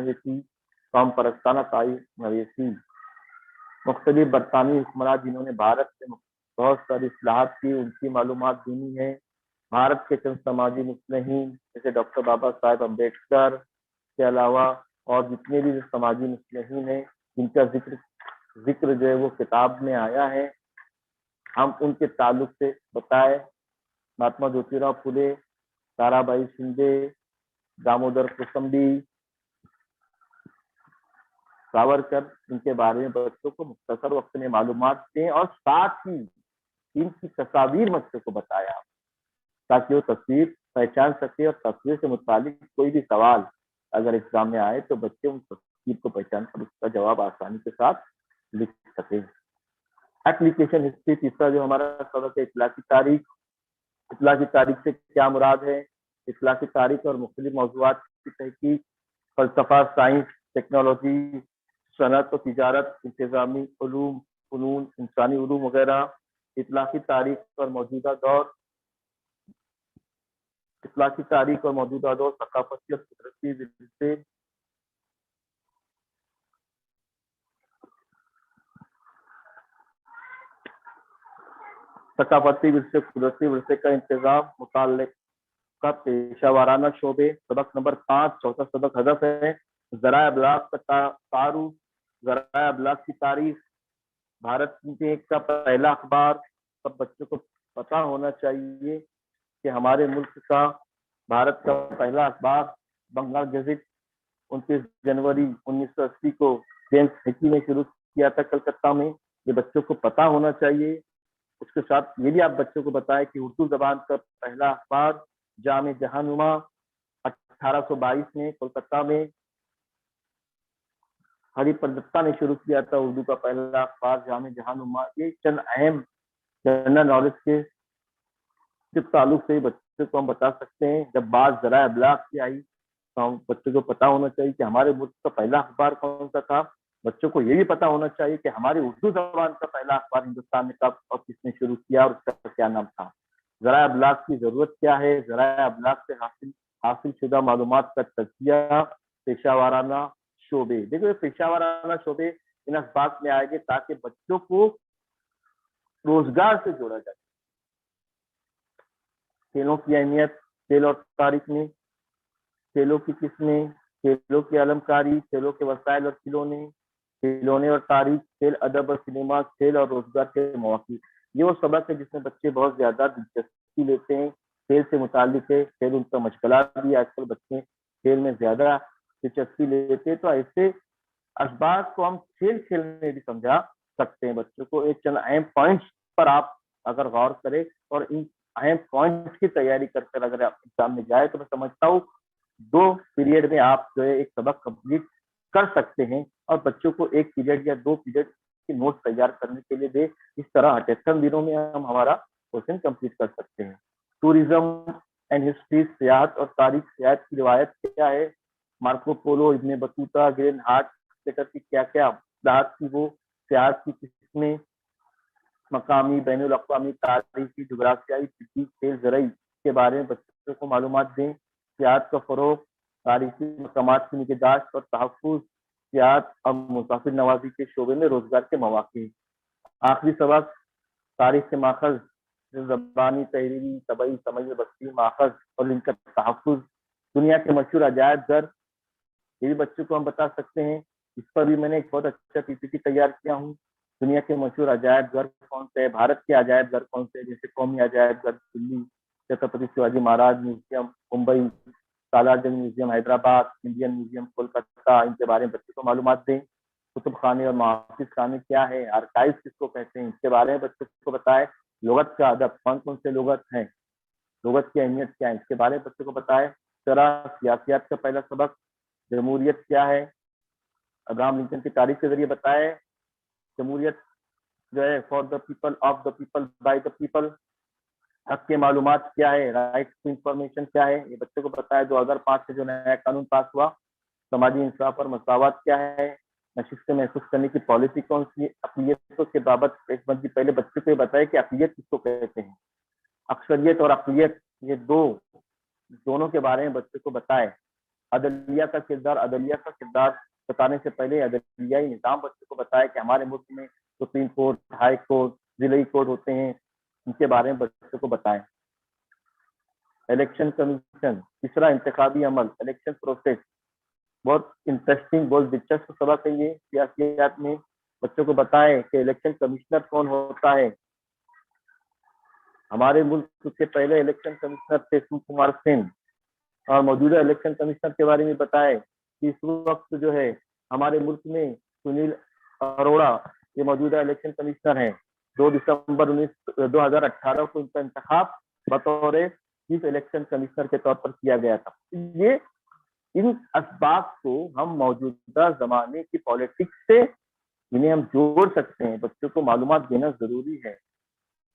مویشی، قوم پرستانہ تاریخ مویشی، مختلف برطانوی حکمراں جنہوں نے بھارت سے بہت ساری اصلاحات کی، ان کی معلومات دینی ہے. بھارت کے چند سماجی مصلحین جیسے ڈاکٹر بابا صاحب امبیڈکر کے علاوہ اور جتنے بھی سماجی مصلحین ہیں جن کا ذکر جو ہے وہ کتاب میں آیا ہے، ہم ان کے تعلق سے بتائے. مہاتما جیوتی راؤ پھولے، تارا بھائی شندے، دامودر کوسمبی، ساورکر، ان کے بارے میں بچوں کو مختصر وقت میں معلومات دیں اور ساتھ ہی ان کی تصاویر بچوں کو بتایا تاکہ وہ تصویر پہچان سکے اور تصویر سے متعلق کوئی بھی سوال اگر ایگزام میں آئے تو بچے ان تصویر کو پہچان کر اس کا جواب آسانی کے ساتھ لکھ سکے. ایپلیکیشن ہسٹری تیسرا جو ہمارا سبق ہے اخلاقی تاریخ. اخلاقی تاریخ سے کیا مراد ہے؟ اخلاقی تاریخ اور مختلف موضوعات کی تحقیق، فلسفہ، سائنس، ٹیکنالوجی، صنعت و تجارت، انتظامی علوم، فنون، انسانی علوم وغیرہ. اخلاقی تاریخ اور موجودہ دور. اخلاقی تاریخ اور موجودہ دور ثقافتی اور قدرتی ورثے. ثقافتی ورثے، قدرتی ورثے کا انتظام، متعلقہ پیشہ وارانہ شعبے. سبق نمبر 5 چوتھا سبق ہدف ہے ذرائع ابلاغ کا تعارف. ذرائع ابلاغ کی تاریخ. بھارت کا پہلا اخبار. سب بچوں کو پتا ہونا چاہیے کہ ہمارے ملک کا بھارت کا پہلا اخبار بنگال گزٹ 29 جنوری 1980 کو جیمز ہیکی نے شروع کیا تھا کلکتہ میں. یہ بچوں کو پتا ہونا چاہیے. اس کے ساتھ یہ بھی آپ بچوں کو بتائیں کہ اردو زبان کا پہلا اخبار جامع جہاں نما 1822 میں کولکتہ میں ہری پردتا نے شروع کیا تھا اردو کا پہلا اخبار جامع جہاں نما. یہ چند اہم جنرل نالج کے تعلق سے بچوں کو ہم بتا سکتے ہیں. جب بات ذرائع ابلاغ کی آئی تو ہم بچوں کو پتا ہونا چاہیے کہ ہمارے ملک کا پہلا اخبار کون سا تھا. بچوں کو یہ بھی پتا ہونا چاہیے کہ ہماری اردو زبان کا پہلا اخبار ہندوستان میں کب اور کس نے شروع کیا اور اس کا کیا نام تھا. ذرائع ابلاغ کی ضرورت کیا ہے؟ ذرائع ابلاغ سے حاصل شدہ معلومات کا تجزیہ. پیشہ وارانہ شعبے. دیکھو پیشہ وارانہ شعبے ان اسباق میں آئے گے تاکہ بچوں کو روزگار سے جوڑا جائے. کھیلوں کی اہمیت. کھیل اور تاریخ میں کھیلوں کی قسمیں، کھیلوں کی علمکاری، کھیلوں کے وسائل اور کھلونے، کھلونے اور تاریخ، کھیل، ادب اور سنیما، کھیل اور روزگار کے مواقع. یہ وہ سبق ہے جس میں بچے بہت زیادہ دلچسپی لیتے ہیں. کھیل سے متعلق ہے. کھیل ان کا مشغلہ بھی. آج کل بچے کھیل میں زیادہ دلچسپی لیتے ہیں تو ایسے اسباق کو ہم کھیل میں بھی سمجھا سکتے ہیں بچوں کو. ایک چند اہم پوائنٹس پر آپ اگر غور کریں اور ان اہم پوائنٹس کی تیاری کر کر اگر آپ ایگزام میں جائے تو میں سمجھتا ہوں 2 پیریڈ میں آپ جو ہے ایک سبق کمپلیٹ کر سکتے ہیں اور بچوں کو 1 پیریڈ یا 2 پیریڈ کی نوٹ تیار کرنے کے لیے دے. اس طرح 78 دنوں میں ہم ہمارا کوشچن کمپلیٹ کر سکتے ہیں. Tourism and history. سیاحت اور تاریخ. سیاحت کی روایت کیا ہے؟ مارکو پولو، ابن بطوطہ، گرین ہارٹ کی کیا کیا اصلاحات کی وہ سیاحت کی قسمیں. مقامی بین الاقوامی تاریخی جغرافیائی طبی کھیل زرعی کے بارے میں بچوں کو معلومات دیں. سیاحت کا فروغ. تاریخی مقامات کی نگہداشت اور تحفظ. سیاحت اور مسافر نوازی کے شعبے میں روزگار کے مواقع. آخری سبق تاریخ کے ماخذ. زبانی، تحریری، طبعی، سمجھ بستی ماخذ اور ان کا تحفظ. دنیا کے مشہور عجائب گھر یہ بھی بچوں کو ہم بتا سکتے ہیں. اس پر بھی میں نے ایک بہت اچھا پی پی ٹی تیار کیا ہوں. دنیا کے مشہور عجائب گھر کون سے؟ بھارت کے عجائب گھر کون سے؟ جیسے قومی عجائب گھر Delhi, Chhatrapati Shivaji Maharaj museum Mumbai, Salar Jung museum Hyderabad, Indian museum Kolkata. ان کے بارے میں بچوں کو معلومات دیں. کتب خانے اور محافظ خانے کیا ہے؟ آرکائیو کس کو کہتے ہیں؟ اس کے بارے میں بچوں کو بتائے. لغت کا ادب. کون سے لغت ہیں؟ لغت کی اہمیت کیا ہے؟ اس کے بارے میں بچوں کو بتائے. طرح سیاسیات کا پہلا سبق. جمہوریت کیا ہے؟ ابراہم لنکن کی تاریخ کے ذریعے بتائے. جمہوریت جو ہے for the people, of the people, by the people. حق کے معلومات کیا ہے؟ رائٹ ٹو انفارمیشن کیا ہے؟ یہ بچوں کو بتایا. 2005 سے جو نیا قانون پاس ہوا. سماجی انصاف اور مساوات کیا ہے؟ نشست محسوس کرنے کی پالیسی کون سی؟ اقلیتوں کے بابت ایک بندی پہلے بچوں کو یہ بتائے کہ اقلیت کس کو کہتے ہیں. اکثریت اور اقلیت یہ دونوں کے بارے میں بچوں کو بتائے. عدلیہ کا کردار بتانے سے پہلے عدلیائی نظام بچوں کو بتائے کہ ہمارے ملک میں سپریم کورٹ، ہائی کورٹ، ضلعی کورٹ ہوتے ہیں، ان کے بارے میں بچوں کو بتائیں۔ الیکشن کمیشن، تیسرا انتخابی عمل، الیکشن پروسیس، بہت انٹرسٹنگ، بہت دلچسپ سبق ہے یہ سیاسیات میں۔ بچوں کو بتائیں کہ الیکشن کمشنر کون ہوتا ہے۔ ہمارے ملک کے پہلے الیکشن کمشنر تھے سو کمار سین، اور موجودہ الیکشن کمشنر کے بارے میں بتائے کہ اس وقت جو ہے ہمارے ملک میں سنیل اروڑا یہ موجودہ الیکشن کمشنر ہیں۔ 2 دسمبر 2018 کو ان کا انتخاب بطور چیف الیکشن کمشنر کے طور پر کیا گیا تھا۔ یہ ان اسباب کو ہم موجودہ زمانے کی پالیٹکس سے انہیں ہم جوڑ سکتے ہیں۔ بچوں کو معلومات دینا ضروری ہے۔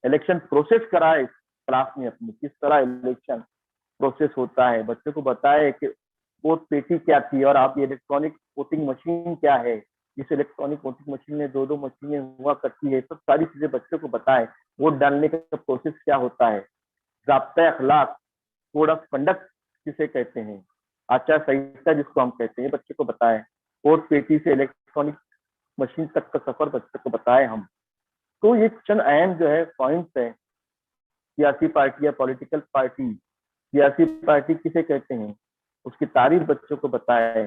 الیکشن پروسیس کرائے کلاس میں اپنی، کس طرح الیکشن پروسیس ہوتا ہے، بچوں کو بتائے کہ ووٹ پیٹی کیا تھی اور آپ یہ الیکٹرانک ووٹنگ مشین کیا ہے، جس الیکٹرانک ووٹنگ مشین میں 2 مشینیں ہوا کرتی ہے، سب ساری چیزیں بچوں کو بتائے۔ ووٹ ڈالنے کا پروسیس کیا ہوتا ہے، ضابطۂ اخلاق، کوڈ آف کنڈکٹ کسے کہتے ہیں، آچار سنہتا جس کو ہم کہتے ہیں، بچے کو بتائے۔ ووٹ پیٹی سے الیکٹرانک مشین تک کا سفر بچے کو بتائے ہم۔ تو یہ چند اہم جو ہے پوائنٹس ہے۔ سیاسی پارٹی یا پولیٹیکل پارٹی، سیاسی پارٹی کسے کہتے ہیں، اس کی تعریف بچوں کو بتائے۔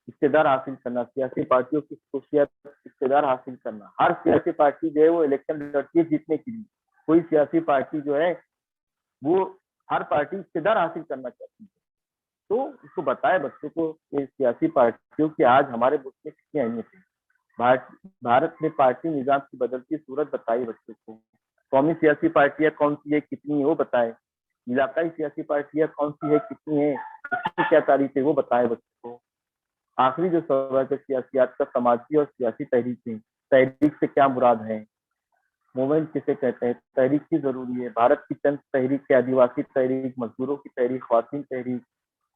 اقتدار حاصل کرنا، سیاسی پارٹیوں کی خصوصیات، اقتدار حاصل کرنا۔ ہر سیاسی پارٹی جو ہے وہ الیکشن لڑتی ہے جیتنے کے لیے۔ کوئی سیاسی پارٹی جو ہے وہ ہر پارٹی اقتدار حاصل کرنا چاہتی ہے، تو اس کو بتائے بچوں کو کہ سیاسی پارٹیوں کی آج ہمارے ملک میں کتنی اہمیت ہے۔ بھارت میں پارٹی نظام کی بدلتی صورت بتائی بچوں کو۔ قومی سیاسی پارٹیاں کون سی ہے، کتنی ہے، وہ بتائے۔ علاقائی سیاسی پارٹیاں کون سی ہے، کتنی ہے، اس کی کیا تاریخ ہے، وہ بتائے بچوں کو۔ آخری جو سبق ہے سیاسیات کا، سماجی اور سیاسی تحریکیں۔ تحریک سے کیا مراد ہے، موومنٹ کسے کہتے ہیں، تحریک کی ضروری ہے۔ بھارت کی چند تحریک، آدیواسی تحریک، مزدوروں کی تحریک، خواتین تحریک،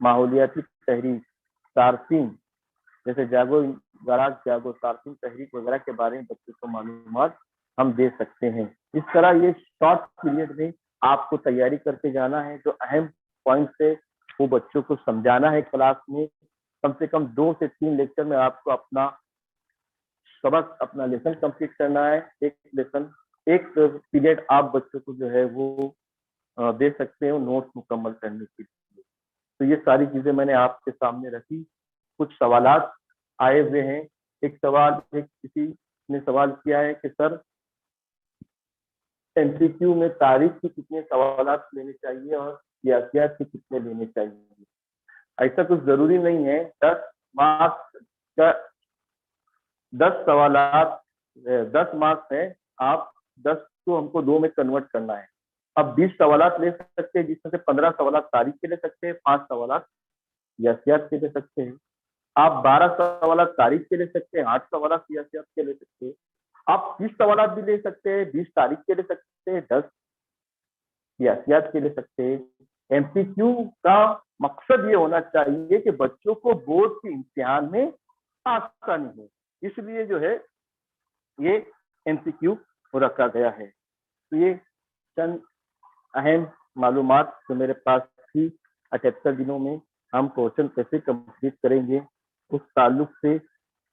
ماحولیاتی تحریک، سارسین جیسے جاگو گراج جاگو سارسین تحریک وغیرہ کے بارے میں بچوں کو معلومات ہم دے سکتے ہیں۔ اس طرح یہ شارٹ پیریڈ میں آپ کو تیاری کرتے جانا ہے، جو اہم پوائنٹس ہے وہ بچوں کو سمجھانا ہے کلاس میں۔ کم سے کم 2 سے 3 لیکچر میں آپ کو اپنا سبق، اپنا لیسن کمپلیٹ کرنا ہے۔ ایک پیریڈ آپ بچوں کو جو ہے وہ دے سکتے ہیں نوٹس مکمل کرنے کے لیے۔ تو یہ ساری چیزیں میں نے آپ کے سامنے رکھی۔ کچھ سوالات آئے ہوئے ہیں۔ ایک سوال کسی نے سوال کیا ہے کہ سر MCQ میں تاریخ کے کتنے سوالات لینے چاہیے اور سیاسیات کے کتنے لینے چاہیے۔ ایسا کچھ ضروری نہیں ہے۔ 10 مارکس کا 10 سوالات 10 مارکس ہے، آپ 10 کو ہم کو 2 میں کنورٹ کرنا ہے۔ اب 20 سوالات لے سکتے ہیں، جس میں سے 15 سوالات تاریخ کے لے سکتے ہیں، 5 سوالات سیاسیات کے لے سکتے ہیں۔ آپ 12 سوالات تاریخ کے لے سکتے ہیں، 8 سوالات سیاسیات کے لے سکتے ہیں۔ آپ 30 سوالات بھی لے سکتے ہیں، 20 تاریخ کے لے سکتے ہیں، 10 سیاسیات کے لے سکتے ہیں۔ MCQ کا مقصد یہ ہونا چاہیے کہ بچوں کو بورڈ کے امتحان میں آسانی ہو، اس لیے جو ہے یہ MCQ رکھا گیا ہے۔ تو یہ چند اہم معلومات جو میرے پاس تھی 78 دنوں میں ہم کوشچن کیسے کمپلیٹ کریں گے، اس تعلق سے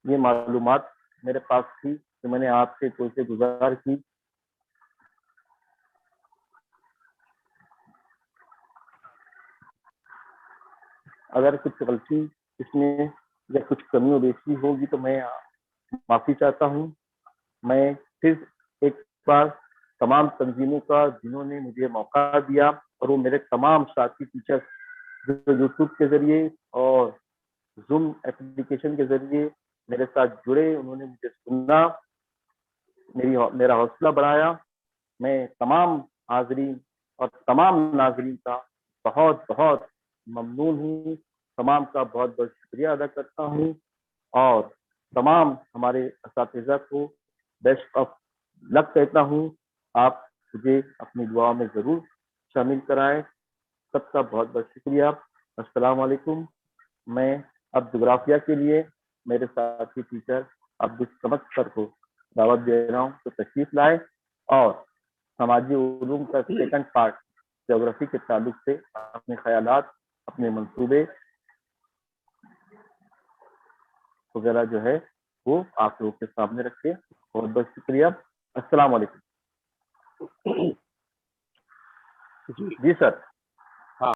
یہ معلومات میرے پاس تھی کہ میں نے آپ سے کوشش گزار کی۔ اگر کچھ غلطی اس میں یا کچھ کمی و بیشی ہوگی تو میں معافی چاہتا ہوں۔ میں پھر ایک بار تمام تنظیموں کا جنہوں نے مجھے موقع دیا، اور وہ میرے تمام ساتھی ٹیچر جو یوٹیوب کے ذریعے اور زوم اپلیکیشن کے ذریعے میرے ساتھ جڑے، انہوں نے مجھے سننا، میرا حوصلہ بڑھایا۔ میں تمام حاضرین اور تمام ناظرین کا بہت بہت ممنون ہوں، تمام کا بہت بہت شکریہ ادا کرتا ہوں، اور تمام ہمارے اساتذہ کو بیسٹ آف لک کہتا ہوں۔ آپ مجھے اپنی دعا میں ضرور شامل کرائیں۔ سب کا بہت بہت شکریہ۔ السلام علیکم۔ میں اب جغرافیہ کے لیے میرے ساتھی ٹیچر عبدالصمد سر کو دعوت دے رہا ہوں تو تشریف لائے، اور سماجی علوم کا سیکنڈ پارٹ جغرافی کے تعلق سے اپنے خیالات، اپنے منصوبے وغیرہ جو ہے وہ آپ لوگوں کے سامنے رکھے. بہت بہت شکریہ. السلام علیکم. جی سر.